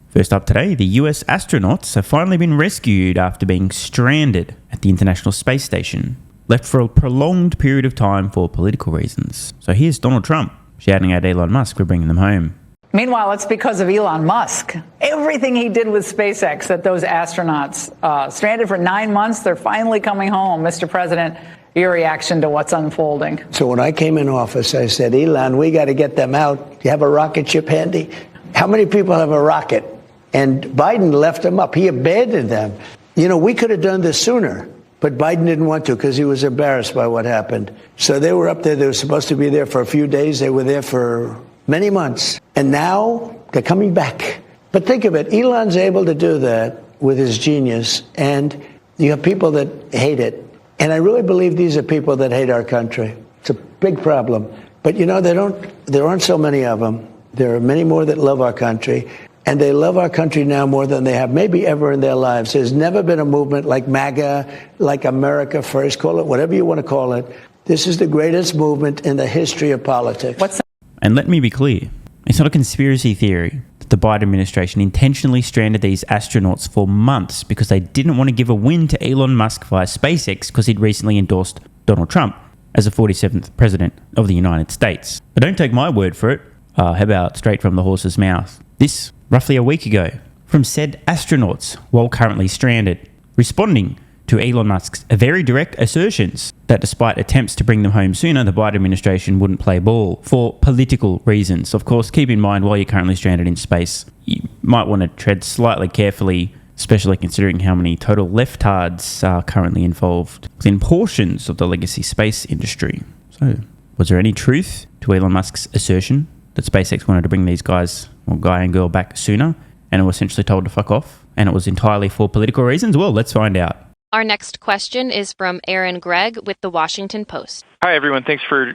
First up today, the US astronauts have finally been rescued after being stranded at the International Space Station, left for a prolonged period of time for political reasons. So here's Donald Trump shouting at Elon Musk for bringing them home. Meanwhile, it's because of Elon Musk. Everything he did with SpaceX that those astronauts stranded for 9 months, they're finally coming home. Mr. President, your reaction to what's unfolding? So when I came in office, I said, Elon, we got to get them out. You have a rocket ship handy? How many people have a rocket? And Biden left them up. He abandoned them. You know, we could have done this sooner, but Biden didn't want to because he was embarrassed by what happened. So they were up there. They were supposed to be there for a few days. They were there for many months. And now they're coming back. But think of it. Elon's able to do that with his genius. And you have people that hate it. And I really believe these are people that hate our country. It's a big problem. But, you know, there aren't so many of them. There are many more that love our country. And they love our country now more than they have maybe ever in their lives. There's never been a movement like MAGA, like America First, call it whatever you want to call it. This is the greatest movement in the history of politics. And let me be clear, it's not a conspiracy theory that the Biden administration intentionally stranded these astronauts for months because they didn't want to give a win to Elon Musk via SpaceX because he'd recently endorsed Donald Trump as the 47th president of the United States. But don't take my word for it. How about straight from the horse's mouth? This roughly a week ago from said astronauts while currently stranded, responding to Elon Musk's very direct assertions that despite attempts to bring them home sooner, the Biden administration wouldn't play ball for political reasons. Of course, keep in mind while you're currently stranded in space, you might want to tread slightly carefully, especially considering how many total leftards are currently involved in portions of the legacy space industry. So, was there any truth to Elon Musk's assertion that SpaceX wanted to bring these guys, or guy and girl, back sooner, and were essentially told to fuck off, and it was entirely for political reasons? Well, let's find out. Our next question is from Aaron Gregg with The Washington Post. Hi, everyone. Thanks for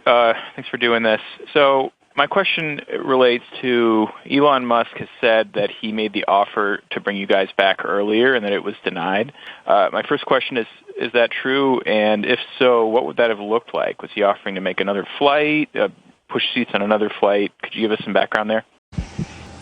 doing this. So my question relates to Elon Musk has said that he made the offer to bring you guys back earlier and that it was denied. My first question is that true? And if so, what would that have looked like? Was he offering to make another flight, push seats on another flight? Could you give us some background there?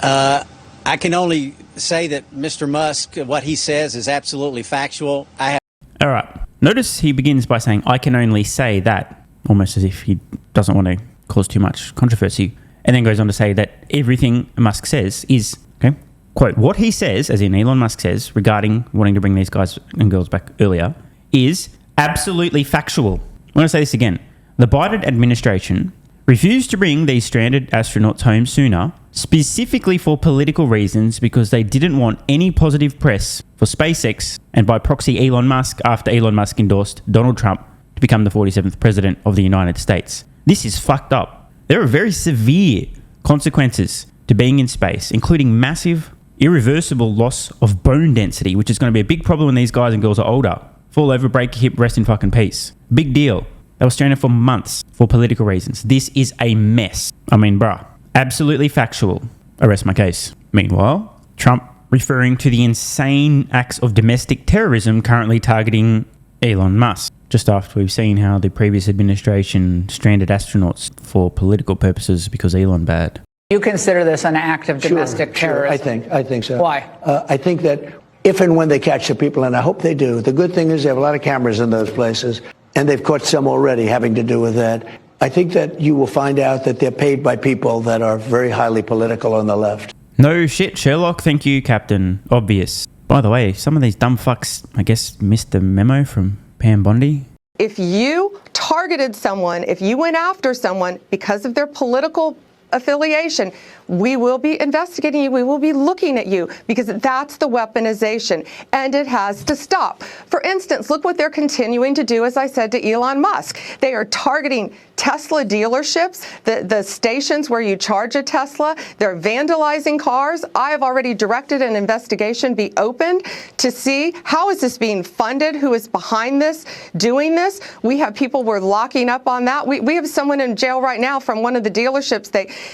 I can only say that Mr. Musk, what he says is absolutely factual. All right. Notice he begins by saying, I can only say that, almost as if he doesn't want to cause too much controversy, and then goes on to say that everything Musk says is, okay, quote, what he says, as in Elon Musk says, regarding wanting to bring these guys and girls back earlier, is absolutely factual. I want to say this again. The Biden administration refused to bring these stranded astronauts home sooner, specifically for political reasons, because they didn't want any positive press for SpaceX and by proxy Elon Musk after Elon Musk endorsed Donald Trump to become the 47th president of the United States. This is fucked up. There are very severe consequences to being in space, including massive, irreversible loss of bone density, which is going to be a big problem when these guys and girls are older. Fall over, break your hip, rest in fucking peace. Big deal. They were stranded for months for political reasons. This is a mess. I mean, bruh. Absolutely factual. I rest my case. Meanwhile, Trump referring to the insane acts of domestic terrorism currently targeting Elon Musk, just after we've seen how the previous administration stranded astronauts for political purposes because Elon bad. You consider this an act of domestic terrorism? I think so. Why? I think that if and when they catch the people, and I hope they do, the good thing is they have a lot of cameras in those places, and they've caught some already having to do with that. I think that you will find out that they're paid by people that are very highly political on the left. No shit, Sherlock. Thank you, Captain. Obvious. By the way, some of these dumb fucks, I guess, missed the memo from Pam Bondi. If you targeted someone, if you went after someone because of their political affiliation, we will be investigating you. We will be looking at you because that's the weaponization, and it has to stop. For instance, look what they're continuing to do, as I said, to Elon Musk. They are targeting Tesla dealerships, the stations where you charge a Tesla. They're vandalizing cars. I have already directed an investigation be opened to see how is this being funded, who is behind this, doing this. We have people we're locking up on that. We have someone in jail right now from one of the dealerships.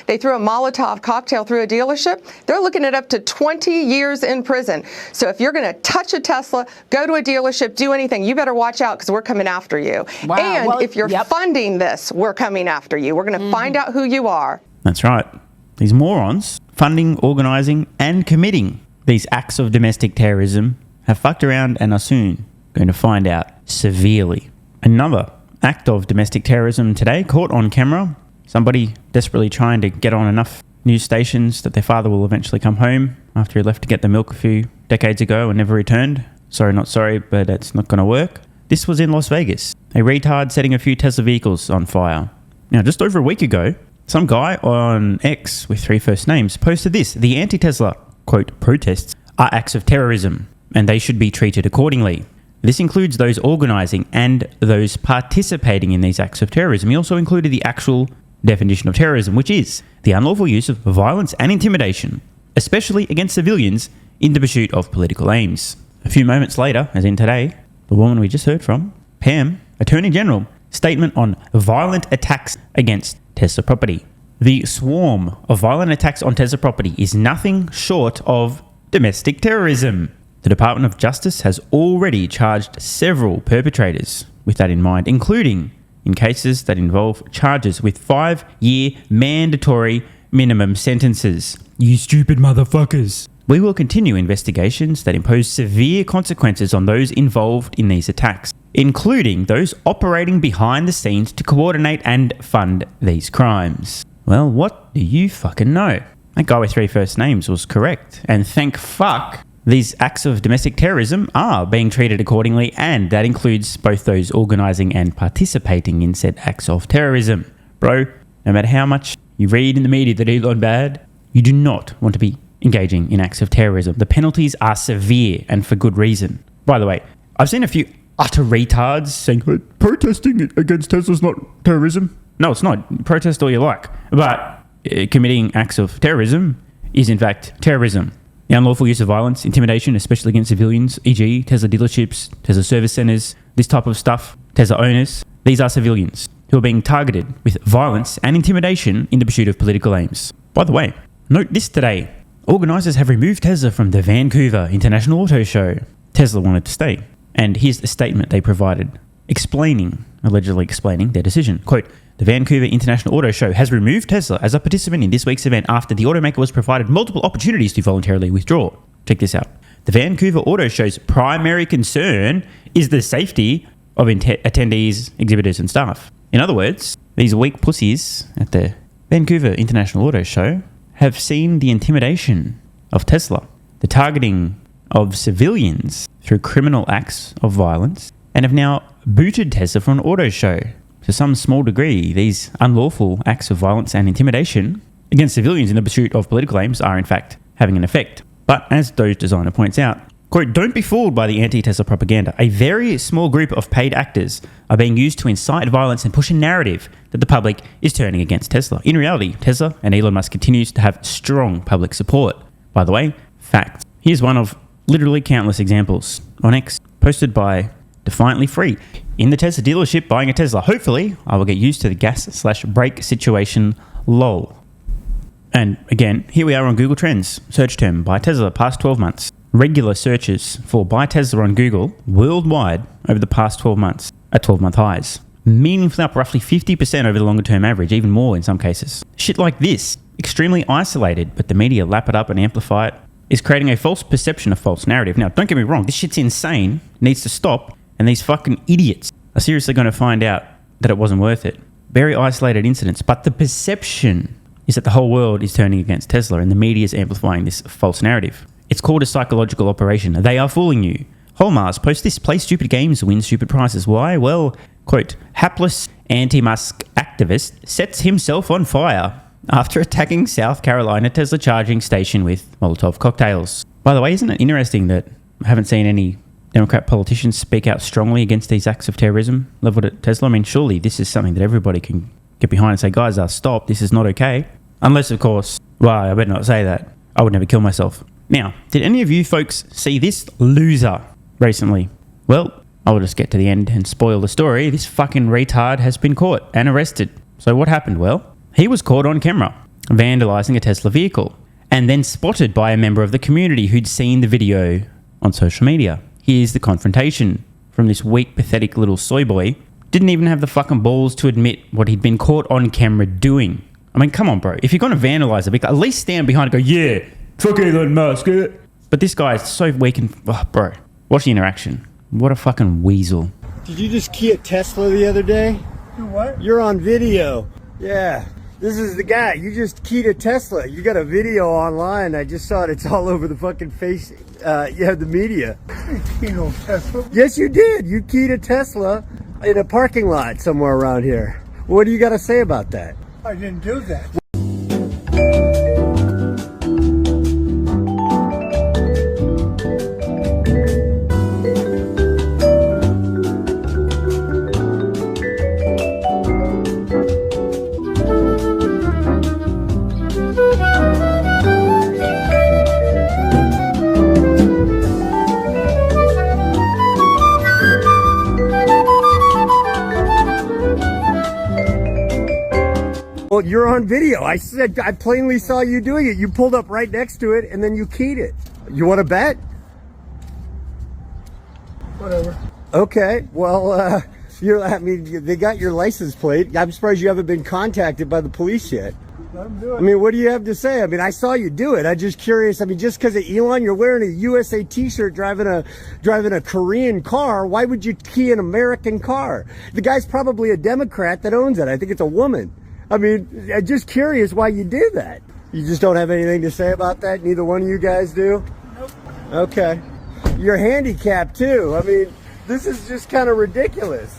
They threw a Molotov cocktail through a dealership. They're looking at up to 20 years in prison. So if you're going to touch a Tesla, go to a dealership, do anything, you better watch out because we're coming after you. Wow. And Well, if you're funding this, we're coming after you. We're going to find out who you are. That's right. These morons funding, organising and committing these acts of domestic terrorism have fucked around and are soon going to find out severely. Another act of domestic terrorism today, caught on camera. Somebody desperately trying to get on enough news stations that their father will eventually come home after he left to get the milk a few decades ago and never returned. Sorry, not sorry, but it's not going to work. This was in Las Vegas. A retard setting a few Tesla vehicles on fire. Now, just over a week ago, some guy on X with 3 first names posted this: the anti-Tesla, quote, protests are acts of terrorism and they should be treated accordingly. This includes those organising and those participating in these acts of terrorism. He also included the actual definition of terrorism, which is the unlawful use of violence and intimidation, especially against civilians in the pursuit of political aims. A few moments later, as in today, the woman we just heard from, Pam, Attorney General, statement on violent attacks against Tesla property. The swarm of violent attacks on Tesla property is nothing short of domestic terrorism. The Department of Justice has already charged several perpetrators with that in mind, including in cases that involve charges with 5-year mandatory minimum sentences. You stupid motherfuckers. We will continue investigations that impose severe consequences on those involved in these attacks, including those operating behind the scenes to coordinate and fund these crimes. Well, what do you fucking know? That guy with 3 first names was correct. And thank fuck these acts of domestic terrorism are being treated accordingly, and that includes both those organising and participating in said acts of terrorism. Bro, no matter how much you read in the media that Elon bad, you do not want to be engaging in acts of terrorism. The penalties are severe and for good reason. By the way, I've seen a few utter retards saying, protesting against Tesla's not terrorism. No, it's not. Protest all you like. But committing acts of terrorism is in fact terrorism. The unlawful use of violence, intimidation, especially against civilians, e.g. Tesla dealerships, Tesla service centres, this type of stuff, Tesla owners, these are civilians who are being targeted with violence and intimidation in the pursuit of political aims. By the way, note this today. Organisers have removed Tesla from the Vancouver International Auto Show. Tesla wanted to stay. And here's the statement they provided, allegedly explaining their decision. Quote, the Vancouver International Auto Show has removed Tesla as a participant in this week's event after the automaker was provided multiple opportunities to voluntarily withdraw. Check this out. The Vancouver Auto Show's primary concern is the safety of attendees, exhibitors and staff. In other words, these weak pussies at the Vancouver International Auto Show have seen the intimidation of Tesla, the targeting of civilians through criminal acts of violence, and have now booted Tesla from an auto show. To some small degree, these unlawful acts of violence and intimidation against civilians in the pursuit of political aims are in fact having an effect. But as Doge Designer points out, quote, don't be fooled by the anti-Tesla propaganda. A very small group of paid actors are being used to incite violence and push a narrative that the public is turning against Tesla. In reality, Tesla and Elon Musk continues to have strong public support. By the way, fact. Here's one of literally countless examples on X, posted by Defiantly Free. In the Tesla dealership buying a Tesla. Hopefully, I will get used to the gas/brake situation, lol. And again, here we are on Google Trends. Search term, buy Tesla, past 12 months. Regular searches for buy Tesla on Google worldwide over the past 12 months at 12-month highs. Meaningfully up roughly 50% over the longer term average, even more in some cases. Shit like this, extremely isolated, but the media lap it up and amplify it, is creating a false perception, a false narrative. Now, don't get me wrong, this shit's insane, needs to stop, and these fucking idiots are seriously going to find out that it wasn't worth it. Very isolated incidents, but the perception is that the whole world is turning against Tesla and the media is amplifying this false narrative. It's called a psychological operation. They are fooling you. Holmars post this, play stupid games, win stupid prizes. Why? Well, quote, hapless anti-Musk activist sets himself on fire after attacking South Carolina Tesla charging station with Molotov cocktails. By the way, isn't it interesting that I haven't seen any Democrat politicians speak out strongly against these acts of terrorism leveled at Tesla? I mean, surely this is something that everybody can get behind and say, guys, stop, this is not okay. Unless, of course, well, I better not say that. I would never kill myself. Now, did any of you folks see this loser recently? Well, I will just get to the end and spoil the story. This fucking retard has been caught and arrested. So what happened? Well, he was caught on camera vandalizing a Tesla vehicle and then spotted by a member of the community who'd seen the video on social media. Here's the confrontation from this weak, pathetic little soy boy. Didn't even have the fucking balls to admit what he'd been caught on camera doing. I mean, come on, bro. If you're going to vandalize a vehicle, at least stand behind and go, yeah, fuck Elon Musk. But this guy is so weak and... Oh, bro, watch the interaction. What a fucking weasel. Did you just key a Tesla the other day? Do what? You're on video. Yeah. This is the guy. You just keyed a Tesla. You got a video online. I just saw it. It's all over the fucking face. The media. I keyed no Tesla. Yes, you did. You keyed a Tesla in a parking lot somewhere around here. What do you got to say about that? I didn't do that. Well, you're on video. I plainly saw you doing it. You pulled up right next to it and then you keyed it. You want to bet? Whatever. Okay. Well, they got your license plate. I'm surprised you haven't been contacted by the police yet. Let them do it. I mean, what do you have to say? I mean, I saw you do it. I'm just curious. I mean, just because of Elon, you're wearing a USA t-shirt, driving a Korean car. Why would you key an American car? The guy's probably a Democrat that owns it. I think it's a woman. I mean, I'm just curious why you do that. You just don't have anything to say about that? Neither one of you guys do? Nope. Okay. You're handicapped too. I mean, this is just kind of ridiculous.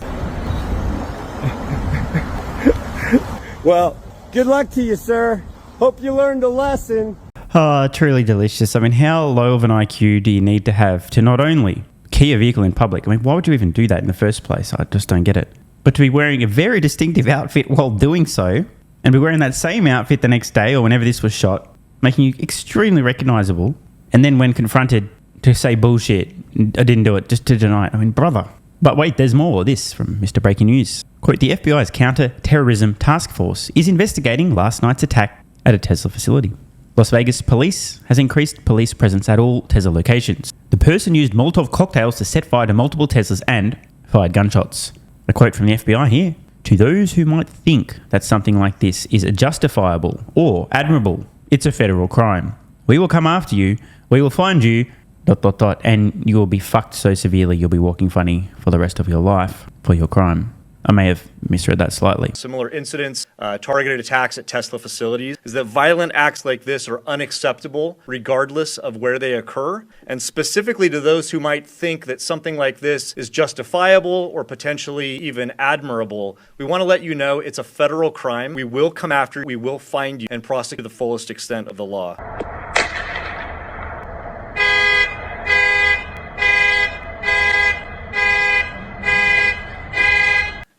Well, good luck to you, sir. Hope you learned a lesson. Oh, truly delicious. I mean, how low of an IQ do you need to have to not only key a vehicle in public? I mean, why would you even do that in the first place? I just don't get it. But to be wearing a very distinctive outfit while doing so, and be wearing that same outfit the next day or whenever this was shot, making you extremely recognisable, and then when confronted to say bullshit, I didn't do it, just to deny it. I mean, brother. But wait, there's more. This from Mr. Breaking News. Quote, the FBI's Counter-Terrorism Task Force is investigating last night's attack at a Tesla facility. Las Vegas police has increased police presence at all Tesla locations. The person used Molotov cocktails to set fire to multiple Teslas and fired gunshots. A quote from the FBI here. To those who might think that something like this is justifiable or admirable, it's a federal crime. We will come after you, we will find you, ... and you will be fucked so severely you'll be walking funny for the rest of your life for your crime. I may have misread that slightly. Similar incidents, targeted attacks at Tesla facilities, is that violent acts like this are unacceptable regardless of where they occur. And specifically to those who might think that something like this is justifiable or potentially even admirable, we want to let you know it's a federal crime. We will come after you, we will find you, and prosecute to the fullest extent of the law.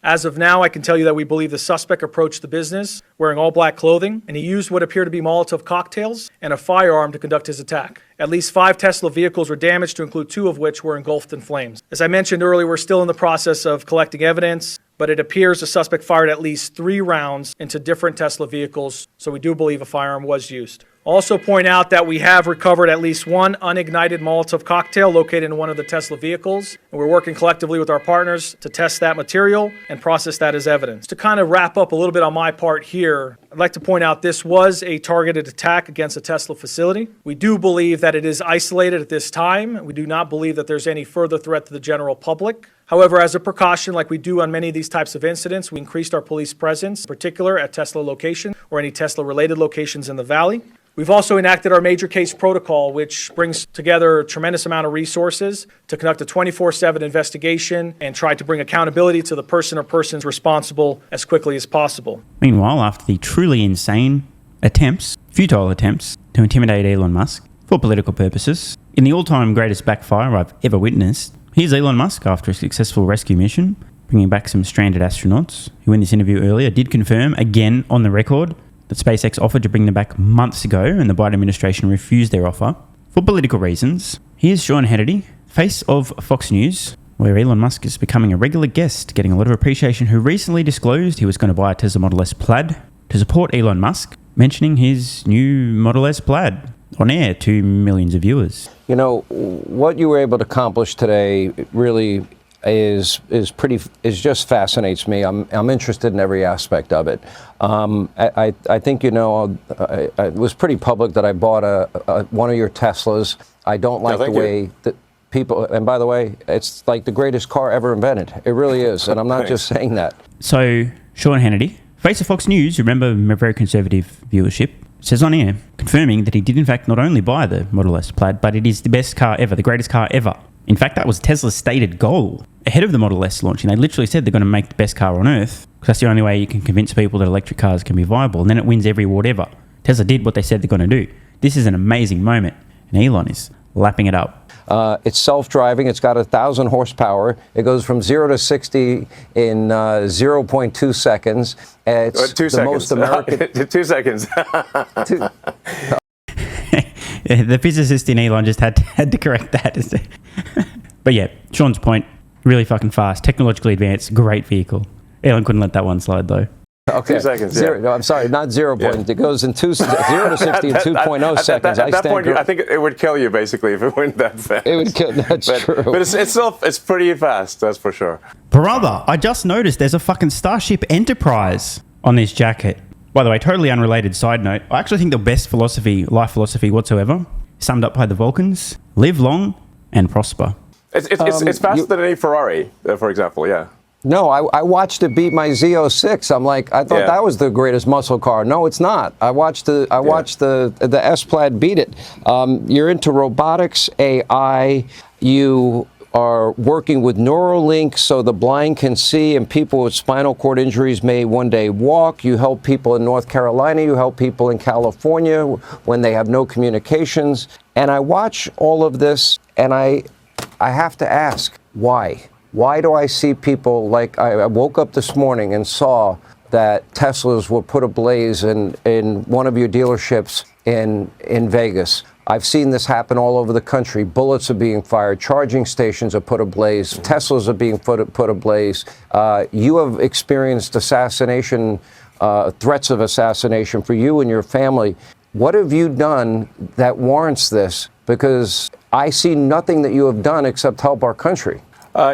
As of now, I can tell you that we believe the suspect approached the business wearing all black clothing, and he used what appear to be Molotov cocktails and a firearm to conduct his attack. At least 5 Tesla vehicles were damaged, to include 2 of which were engulfed in flames. As I mentioned earlier, we're still in the process of collecting evidence, but it appears the suspect fired at least 3 rounds into different Tesla vehicles, so we do believe a firearm was used. Also point out that we have recovered at least 1 unignited Molotov cocktail located in one of the Tesla vehicles, and we're working collectively with our partners to test that material and process that as evidence. To kind of wrap up a little bit on my part here, I'd like to point out this was a targeted attack against a Tesla facility. We do believe that it is isolated at this time. We do not believe that there's any further threat to the general public. However, as a precaution, like we do on many of these types of incidents, we increased our police presence, in particular at Tesla location or any Tesla-related locations in the Valley. We've also enacted our major case protocol, which brings together a tremendous amount of resources to conduct a 24/7 investigation and try to bring accountability to the person or persons responsible as quickly as possible. Meanwhile, after the truly insane futile attempts to intimidate Elon Musk for political purposes, in the all-time greatest backfire I've ever witnessed, here's Elon Musk after a successful rescue mission, bringing back some stranded astronauts, who in this interview earlier did confirm, again on the record, that SpaceX offered to bring them back months ago and the Biden administration refused their offer for political reasons. Here's Sean Hannity, face of Fox News, where Elon Musk is becoming a regular guest, getting a lot of appreciation, who recently disclosed he was going to buy a Tesla Model S Plaid to support Elon Musk, mentioning his new Model S Plaid on air to millions of viewers. You know, what you were able to accomplish today really is just fascinates me. I'm interested in every aspect of it. I think it was pretty public that I bought one of your Teslas. I don't like the way that people, and by the way, it's like the greatest car ever invented. It really is, and I'm not just saying that. So Sean Hannity, face of Fox News, remember very conservative viewership, says on air, confirming that he did in fact not only buy the Model S Plaid, but it is the best car ever, the greatest car ever. In fact, that was Tesla's stated goal ahead of the Model S launching. They literally said they're going to make the best car on Earth because that's the only way you can convince people that electric cars can be viable. And then it wins every award ever. Tesla did what they said they're going to do. This is an amazing moment. And Elon is lapping it up. It's self-driving. It's got 1,000 horsepower. It goes from 0 to 60 in 0.2 seconds. It's 2 the seconds. most American. 2 seconds. The physicist in Elon just had to correct that. But yeah, Sean's point, really fucking fast, technologically advanced, great vehicle. Elon couldn't let that one slide though. Okay. 2 seconds. Zero, no, I'm sorry, not 0. It goes in 0 to 60 in 2.0 seconds. At that point, I think it would kill you basically if it went that fast. It would kill. That's true. But it's pretty fast. That's for sure. Brother, I just noticed there's a fucking Starship Enterprise on this jacket. By the way, totally unrelated side note, I actually think the best life philosophy whatsoever, summed up by the Vulcans: live long and prosper. It's faster than any Ferrari, for example. Yeah. No, I watched it beat my Z06. I'm like, I thought that was the greatest muscle car. No, it's not. I watched the S Plaid beat it. You're into robotics, AI. You are working with Neuralink so the blind can see and people with spinal cord injuries may one day walk. You help people in North Carolina. You help people in California when they have no communications. And I watch all of this and I have to ask, why? Why do I see people like I woke up this morning and saw that Teslas were put ablaze in one of your dealerships in Vegas? I've seen this happen all over the country. Bullets are being fired. Charging stations are put ablaze. Teslas are being put ablaze. You have experienced assassination, threats of assassination for you and your family. What have you done that warrants this? Because I see nothing that you have done except help our country.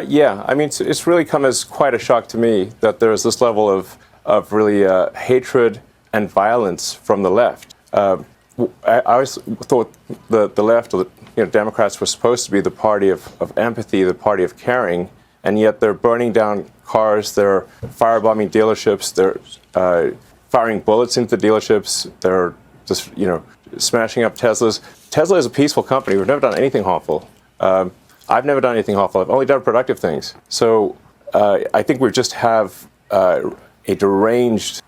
Yeah, I mean, it's really come as quite a shock to me that there's this level of really hatred and violence from the left. I always thought the left, or Democrats, were supposed to be the party of empathy, the party of caring, and yet they're burning down cars, they're firebombing dealerships, they're firing bullets into dealerships, they're just smashing up Teslas. Tesla is a peaceful company. We've never done anything harmful. I've never done anything harmful. I've only done productive things. So I think we just have a deranged.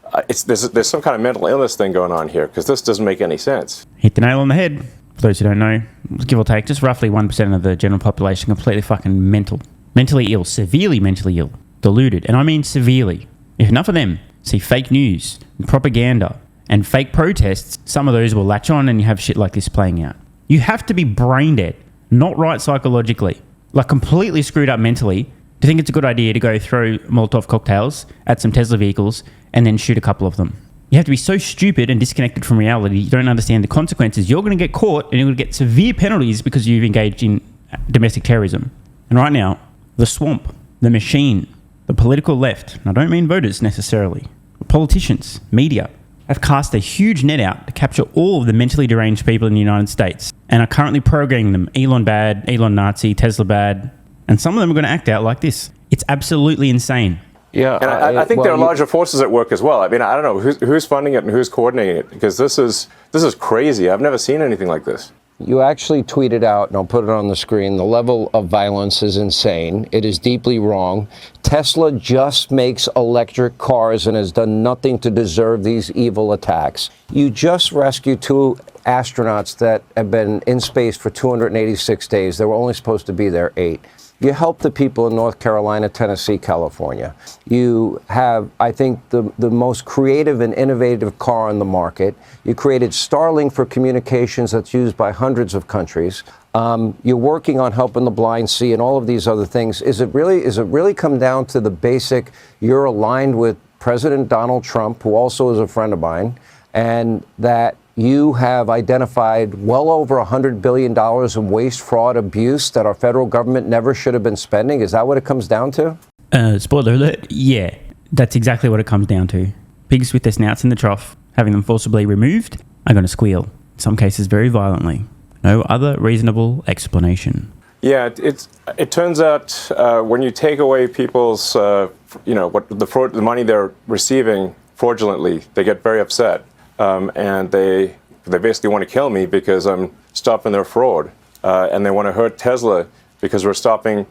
There's some kind of mental illness thing going on here because this doesn't make any sense. Hit the nail on the head. For those who don't know, give or take, just roughly 1% of the general population completely fucking mentally ill, severely mentally ill, deluded, and I mean severely. If enough of them see fake news and propaganda and fake protests, some of those will latch on and you have shit like this playing out. You have to be brain dead, not right psychologically, like completely screwed up mentally, to think it's a good idea to go throw Molotov cocktails at some Tesla vehicles and then shoot a couple of them. You have to be so stupid and disconnected from reality, you don't understand the consequences. You're going to get caught and you're going to get severe penalties because you've engaged in domestic terrorism. And right now, the swamp, the machine, the political left, and I don't mean voters necessarily, politicians, media, have cast a huge net out to capture all of the mentally deranged people in the United States and are currently programming them Elon bad, Elon Nazi, Tesla bad, and some of them are going to act out like this. It's absolutely insane. Yeah, and I think there are larger forces at work as well. I mean, I don't know who's funding it and who's coordinating it because this is crazy. I've never seen anything like this. You actually tweeted out, and I'll put it on the screen, the level of violence is insane. It is deeply wrong. Tesla just makes electric cars and has done nothing to deserve these evil attacks. You just rescued 2 astronauts that have been in space for 286 days. They were only supposed to be there 8. You help the people in North Carolina, Tennessee, California. You have, I think, the most creative and innovative car on the market. You created Starlink for communications that's used by hundreds of countries. You're working on helping the blind see and all of these other things. Is it really come down to the basic, you're aligned with President Donald Trump, who also is a friend of mine, and that you have identified well over $100 billion in waste, fraud, abuse that our federal government never should have been spending? Is that what it comes down to? Spoiler alert, yeah, that's exactly what it comes down to. Pigs with their snouts in the trough, having them forcibly removed, are going to squeal, in some cases very violently. No other reasonable explanation. Yeah, it turns out when you take away people's, the money they're receiving fraudulently, they get very upset, and they basically want to kill me because I'm stopping their fraud, and they want to hurt Tesla because we're stopping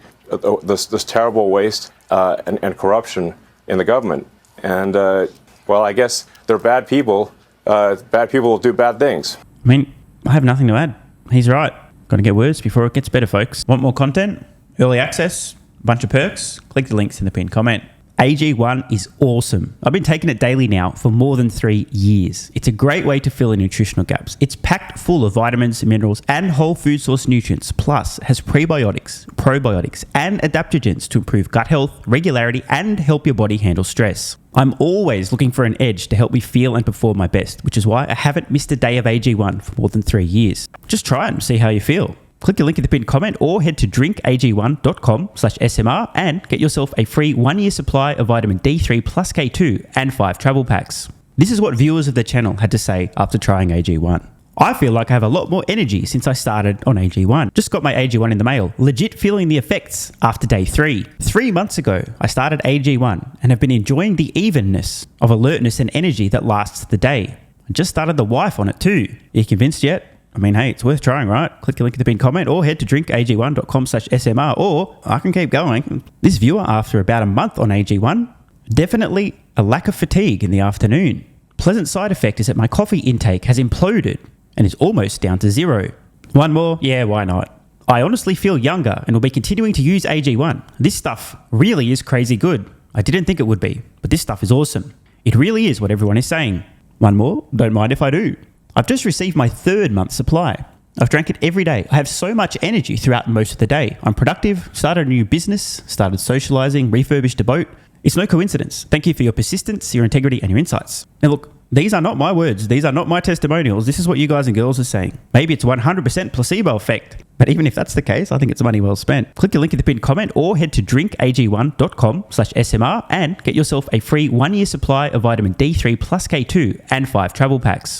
this terrible waste and corruption in the government. And well, I guess they're bad people. Bad people will do bad things. I mean, I have nothing to add. He's right. Got to get worse before it gets better, folks. Want more content? Early access? A bunch of perks? Click the links in the pinned comment. AG1 is awesome. I've been taking it daily now for more than 3 years. It's a great way to fill in nutritional gaps. It's packed full of vitamins, minerals, and whole food source nutrients, plus has prebiotics, probiotics, and adaptogens to improve gut health, regularity, and help your body handle stress. I'm always looking for an edge to help me feel and perform my best, which is why I haven't missed a day of AG1 for more than 3 years. Just try it and see how you feel. Click the link in the pinned comment or head to drinkag1.com/SMR and get yourself a free 1-year supply of vitamin D3 plus K2 and 5 travel packs. This is what viewers of the channel had to say after trying AG1. I feel like I have a lot more energy since I started on AG1. Just got my AG1 in the mail. Legit feeling the effects after day 3. 3 months ago, I started AG1 and have been enjoying the evenness of alertness and energy that lasts the day. I just started the wife on it too. Are you convinced yet? I mean, hey, it's worth trying, right? Click the link in the pinned comment or head to drinkag1.com/SMR, or I can keep going. This viewer, after about a month on AG1, definitely a lack of fatigue in the afternoon. Pleasant side effect is that my coffee intake has imploded and is almost down to 0. One more? Yeah, why not? I honestly feel younger and will be continuing to use AG1. This stuff really is crazy good. I didn't think it would be, but this stuff is awesome. It really is what everyone is saying. One more? Don't mind if I do. I've just received my 3rd month supply. I've drank it every day. I have so much energy throughout most of the day. I'm productive, started a new business, started socializing, refurbished a boat. It's no coincidence. Thank you for your persistence, your integrity, and your insights. Now look, these are not my words. These are not my testimonials. This is what you guys and girls are saying. Maybe it's 100% placebo effect. But even if that's the case, I think it's money well spent. Click the link in the pinned comment or head to drinkag1.com/SMR and get yourself a free 1-year supply of vitamin D3 plus K2 and 5 travel packs.